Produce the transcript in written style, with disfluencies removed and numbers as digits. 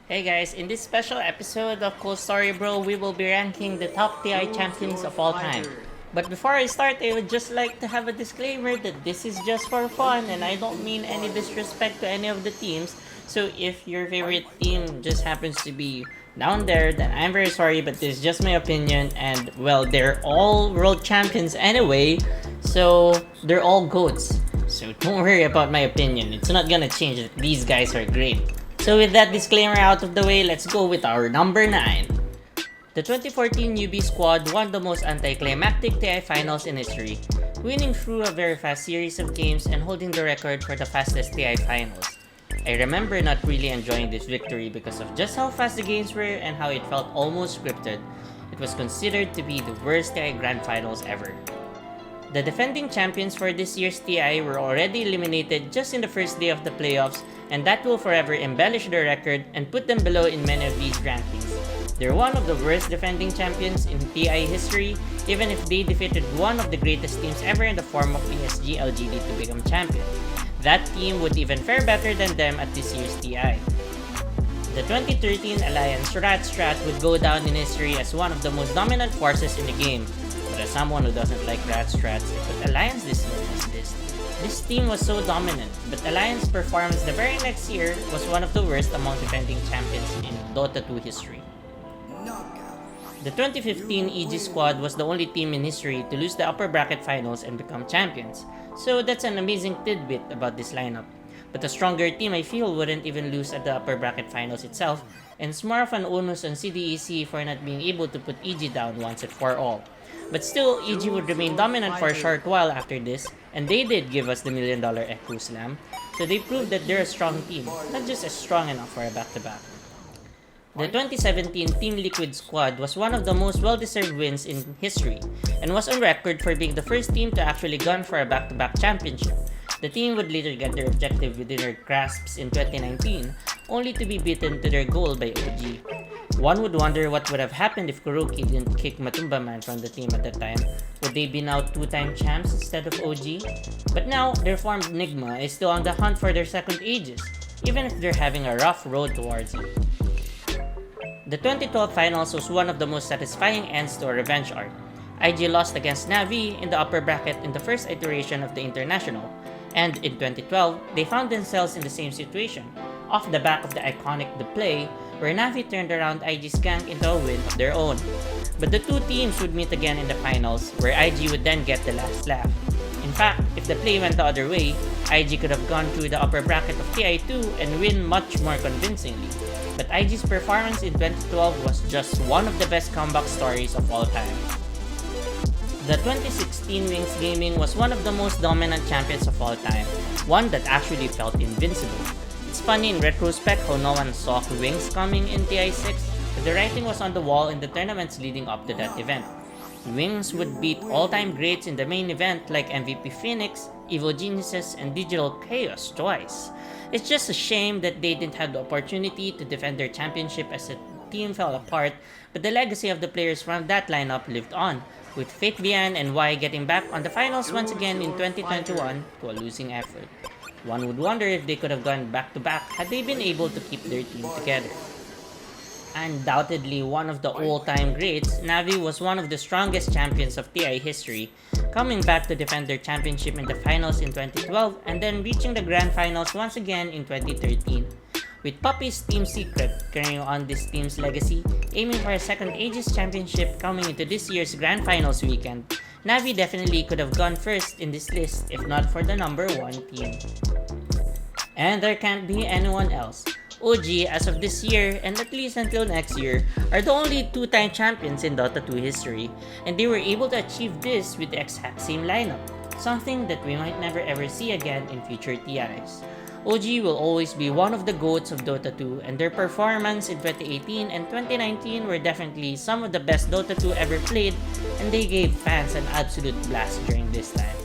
Hey guys, in this special episode of Cool Story Bro, we will be ranking the top TI champions of all time. But before I start, I would just like to have a disclaimer that this is just for fun and I don't mean any disrespect to any of the teams. So if your favorite team just happens to be down there, then I'm very sorry, but this is just my opinion. And well, they're all world champions anyway, so they're all GOATs. So don't worry about my opinion, it's not gonna change that these guys are great. So with that disclaimer out of the way, let's go with our number 9. The 2014 UB squad won the most anticlimactic TI finals in history, winning through a very fast series of games and holding the record for the fastest TI finals. I remember not really enjoying this victory because of just how fast the games were and how it felt almost scripted. It was considered to be the worst TI Grand Finals ever. The defending champions for this year's TI were already eliminated just in the first day of the playoffs, and that will forever embellish their record and put them below in many of these rankings. They're one of the worst defending champions in TI history, even if they defeated one of the greatest teams ever in the form of PSG LGD to become champion. That team would even fare better than them at this year's TI. The 2013 Alliance Rat Strat would go down in history as one of the most dominant forces in the game. But as someone who doesn't like Rat Strats, I put Alliance this year on this list. This team was so dominant, but Alliance's performance the very next year was one of the worst among defending champions in Dota 2 history. The 2015 EG squad was the only team in history to lose the upper bracket finals and become champions, so that's an amazing tidbit about this lineup. But a stronger team I feel wouldn't even lose at the upper bracket finals itself, and it's more of an onus on CDEC for not being able to put EG down once and for all. But still, EG would remain dominant for a short while after this, and they did give us the $1 million Echo Slam, so they proved that they're a strong team, not just as strong enough for a back-to-back. The 2017 Team Liquid squad was one of the most well-deserved wins in history, and was on record for being the first team to actually gun for a back-to-back championship. The team would later get their objective within their grasps in 2019, only to be beaten to their goal by OG. One would wonder what would have happened if Kuroki didn't kick Matumba Man from the team at that time. Would they be now two-time champs instead of OG? But now, their formed Nigma is still on the hunt for their second Aegis, even if they're having a rough road towards it. The 2012 finals was one of the most satisfying ends to a revenge arc. IG lost against Navi in the upper bracket in the first iteration of the International, and in 2012, they found themselves in the same situation, off the back of the iconic The Play, where Navi turned around IG's gank into a win of their own. But the two teams would meet again in the finals, where IG would then get the last laugh. In fact, if the play went the other way, IG could have gone through the upper bracket of TI2 and win much more convincingly. But IG's performance in 2012 was just one of the best comeback stories of all time. The 2016 Wings Gaming was one of the most dominant champions of all time, one that actually felt invincible. It's funny in retrospect how no one saw Wings coming in TI6, but the writing was on the wall in the tournaments leading up to that event. Wings would beat all-time greats in the main event like MVP Phoenix, Evo Geniuses, and Digital Chaos twice. It's just a shame that they didn't have the opportunity to defend their championship as the team fell apart, but the legacy of the players from that lineup lived on, with Fate Vian and Y getting back on the finals once again in 2021 to a losing effort. One would wonder if they could have gone back-to-back had they been able to keep their team together. Undoubtedly one of the all-time greats, Navi was one of the strongest champions of TI history, coming back to defend their championship in the finals in 2012 and then reaching the grand finals once again in 2013. With Puppy's Team Secret carrying on this team's legacy, aiming for a second Aegis championship coming into this year's grand finals weekend, Navi definitely could have gone first in this list if not for the number 1 team. And there can't be anyone else. OG, as of this year, and at least until next year, are the only two-time champions in Dota 2 history, and they were able to achieve this with the exact same lineup, something that we might never ever see again in future TIs. OG will always be one of the GOATs of Dota 2, and their performance in 2018 and 2019 were definitely some of the best Dota 2 ever played, and they gave fans an absolute blast during this time.